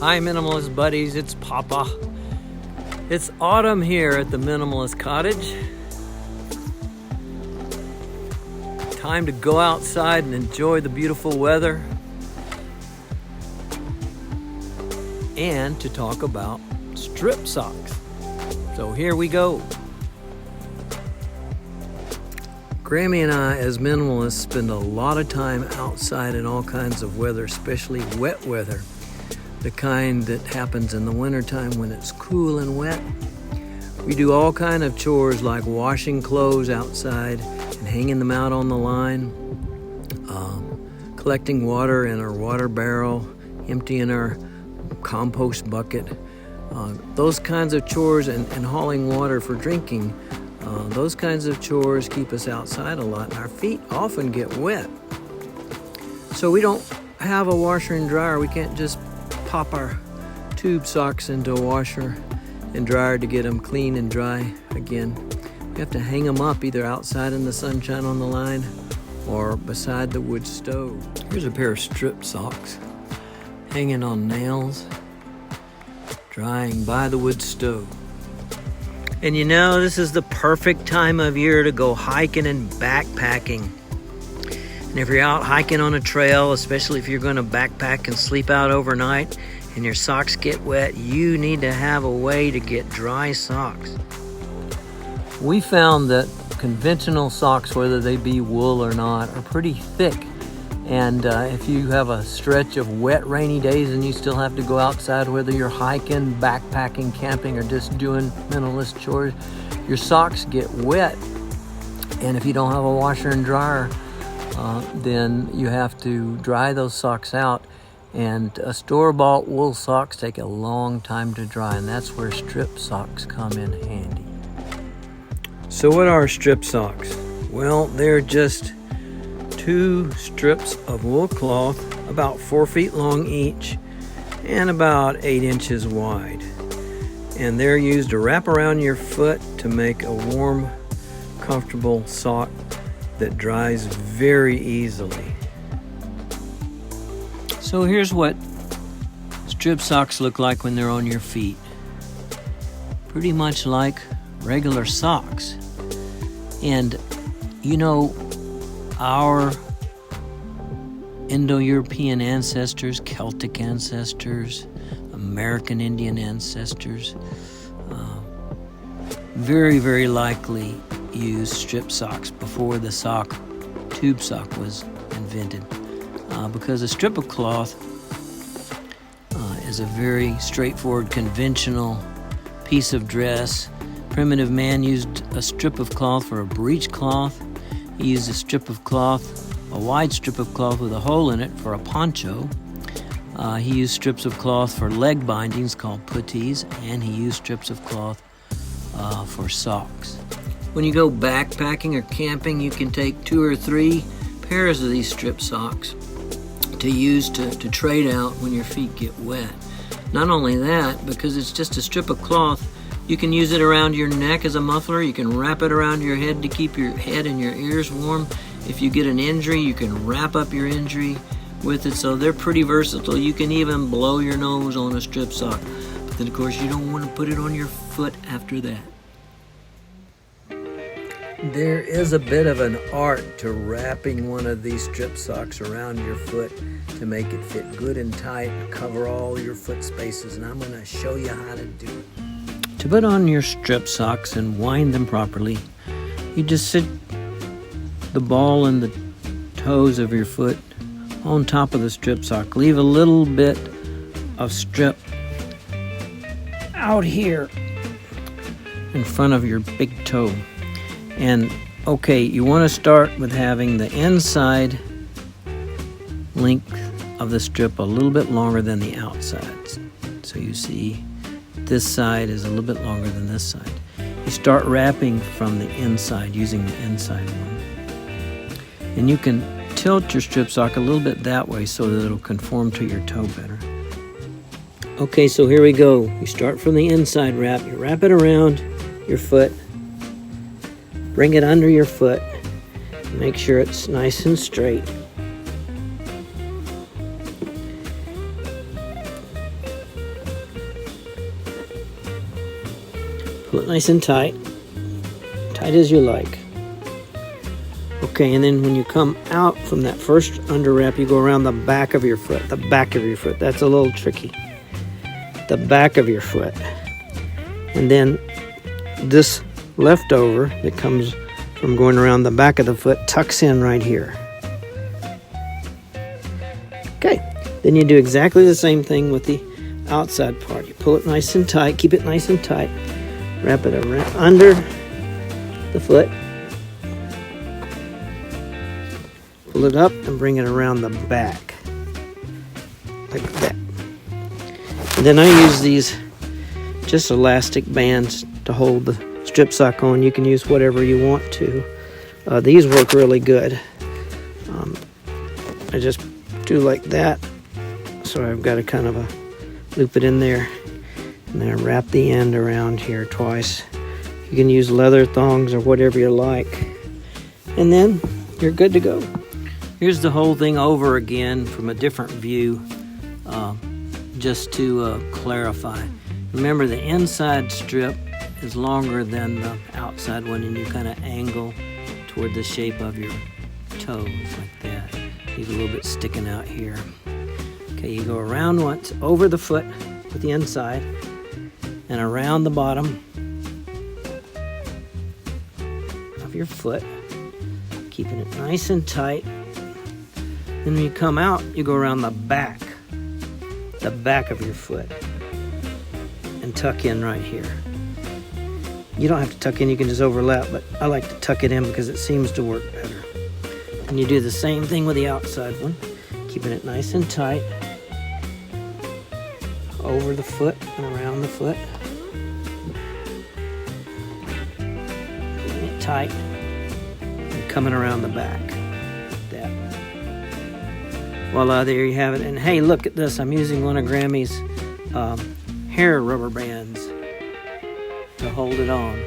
Hi Minimalist buddies, it's Papa. It's autumn here at the Minimalist Cottage. Time to go outside and enjoy the beautiful weather and to talk about strip socks. So here we go. Grammy and I as minimalists spend a lot of time outside in all kinds of weather, especially wet weather. The kind that happens in the wintertime when it's cool and wet. We do all kind of chores like washing clothes outside and hanging them out on the line, collecting water in our water barrel, emptying our compost bucket. Those kinds of chores and hauling water for drinking, those kinds of chores keep us outside a lot, and our feet often get wet. So we don't have a washer and dryer. We can't just pop our tube socks into a washer and dryer to get them clean and dry again. We have to hang them up either outside in the sunshine on the line or beside the wood stove. Here's a pair of strip socks hanging on nails, drying by the wood stove. And you know, this is the perfect time of year to go hiking and backpacking. And if you're out hiking on a trail, especially if you're going to backpack and sleep out overnight and your socks get wet, you need to have a way to get dry socks. We found that conventional socks, whether they be wool or not, are pretty thick. And if you have a stretch of wet, rainy days and you still have to go outside, whether you're hiking, backpacking, camping, or just doing minimalist chores, your socks get wet. And if you don't have a washer and dryer, then you have to dry those socks out, and store-bought wool socks take a long time to dry, and that's where strip socks come in handy. So what are strip socks? Well, they're just two strips of wool cloth about 4 feet long each and about 8 inches wide, and they're used to wrap around your foot to make a warm, comfortable sock that dries very easily. So here's what strip socks look like when they're on your feet. Pretty much like regular socks. And you know, our Indo-European ancestors, Celtic ancestors, American Indian ancestors, very, very likely used strip socks before the tube sock was invented, because a strip of cloth is a very straightforward, conventional piece of dress. Primitive man used a strip of cloth for a breechcloth. He used a strip of cloth, a wide strip of cloth with a hole in it, for a poncho. He used strips of cloth for leg bindings called puttees, and he used strips of cloth for socks. When you go backpacking or camping, you can take 2 or 3 pairs of these strip socks to use to trade out when your feet get wet. Not only that, because it's just a strip of cloth, you can use it around your neck as a muffler. You can wrap it around your head to keep your head and your ears warm. If you get an injury, you can wrap up your injury with it. So they're pretty versatile. You can even blow your nose on a strip sock. But then, of course, you don't want to put it on your foot after that. There is a bit of an art to wrapping one of these strip socks around your foot to make it fit good and tight and cover all your foot spaces, and I'm going to show you how to do it. To put on your strip socks and wind them properly, you just sit the ball and the toes of your foot on top of the strip sock. Leave a little bit of strip out here in front of your big toe. And okay, you want to start with having the inside length of the strip a little bit longer than the outside. So you see this side is a little bit longer than this side. You start wrapping from the inside using the inside one. And you can tilt your strip sock a little bit that way so that it'll conform to your toe better. Okay, so here we go. You start from the inside wrap. You wrap it around your foot. Bring it under your foot. Make sure it's nice and straight. Pull it nice and tight. Tight as you like. Okay, and then when you come out from that first under wrap, you go around the back of your foot. The back of your foot. That's a little tricky. The back of your foot. And then this leftover that comes from going around the back of the foot tucks in right here. Okay, then you do exactly the same thing with the outside part. You pull it nice and tight, keep it nice and tight, wrap it around under the foot, pull it up and bring it around the back, like that. And then I use these just elastic bands to hold the strip sock on. You can use whatever you want to. These work really good. I just do like that. So I've got to kind of loop it in there. And then I wrap the end around here twice. You can use leather thongs or whatever you like. And then you're good to go. Here's the whole thing over again from a different view, just to clarify. Remember, the inside strip is longer than the outside one, and you kind of angle toward the shape of your toes like that. Leave a little bit sticking out here. Okay, you go around once, over the foot with the inside, and around the bottom of your foot, keeping it nice and tight. Then when you come out, you go around the back of your foot, and tuck in right here. You don't have to tuck in, you can just overlap, but I like to tuck it in because it seems to work better. And you do the same thing with the outside one, keeping it nice and tight, over the foot and around the foot. Keeping it tight, and coming around the back, like that. Voila, there you have it. And hey, look at this, I'm using one of Grammy's hair rubber bands to hold it on,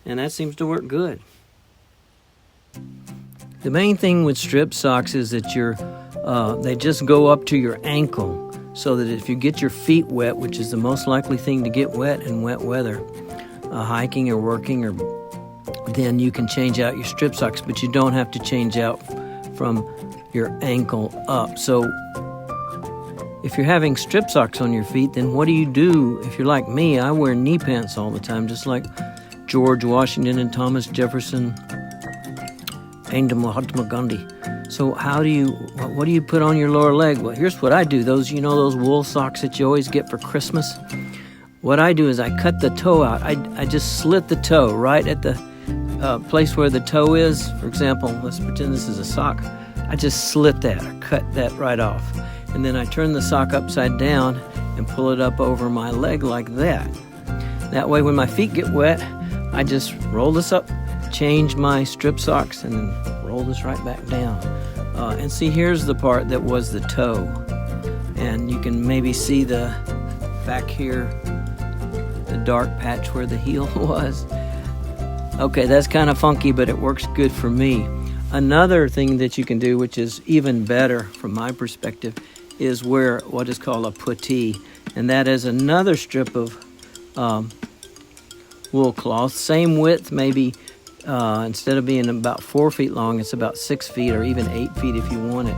and that seems to work good. The main thing with strip socks is that they just go up to your ankle, so that if you get your feet wet, which is the most likely thing to get wet in wet weather, hiking or working, then you can change out your strip socks, but you don't have to change out from your ankle up. So if you're having strip socks on your feet, then what do you do? If you're like me, I wear knee pants all the time, just like George Washington and Thomas Jefferson and Mahatma Gandhi. So what do you put on your lower leg? Well, here's what I do. Those wool socks that you always get for Christmas? What I do is I cut the toe out. I just slit the toe right at the place where the toe is. For example, let's pretend this is a sock. I just slit that, or cut that right off. And then I turn the sock upside down and pull it up over my leg like that. That way when my feet get wet, I just roll this up, change my strip socks, and then roll this right back down. And see, here's the part that was the toe. And you can maybe see the back here, the dark patch where the heel was. Okay, that's kind of funky, but it works good for me. Another thing that you can do, which is even better from my perspective, is wear what is called a puttee, and that is another strip of wool cloth, same width, maybe instead of being about 4 feet long, it's about 6 feet or even 8 feet if you want it,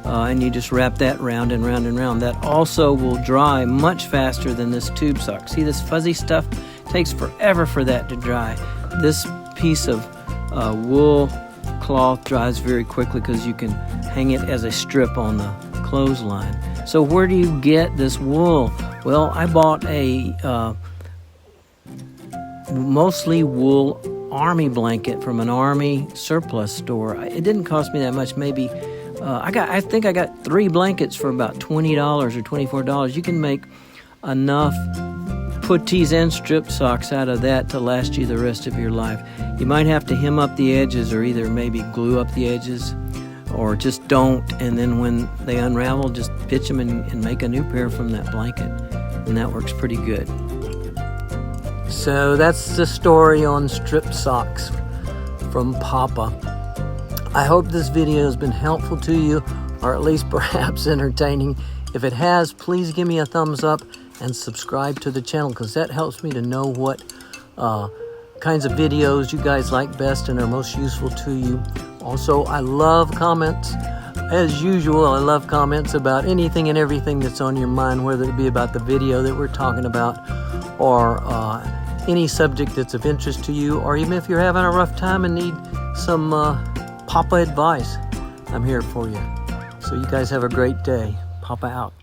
and you just wrap that round and round and round. That also will dry much faster than this tube sock. See, this fuzzy stuff takes forever for that to dry. This piece of wool cloth dries very quickly because you can hang it as a strip on the clothesline. So where do you get this wool? Well, I bought a mostly wool army blanket from an army surplus store. It didn't cost me that much. Maybe I think I got 3 blankets for about $20 or $24. You can make enough puttees and strip socks out of that to last you the rest of your life. You might have to hem up the edges, or either maybe glue up the edges, or just don't, and then when they unravel, just pitch them and make a new pair from that blanket, and that works pretty good. So that's the story on strip socks from Papa. I hope this video has been helpful to you, or at least perhaps entertaining. If it has, please give me a thumbs up and subscribe to the channel, because that helps me to know what kinds of videos you guys like best and are most useful to you. Also, I love comments. As usual, I love comments about anything and everything that's on your mind, whether it be about the video that we're talking about or any subject that's of interest to you, or even if you're having a rough time and need some Papa advice, I'm here for you. So you guys have a great day. Papa out.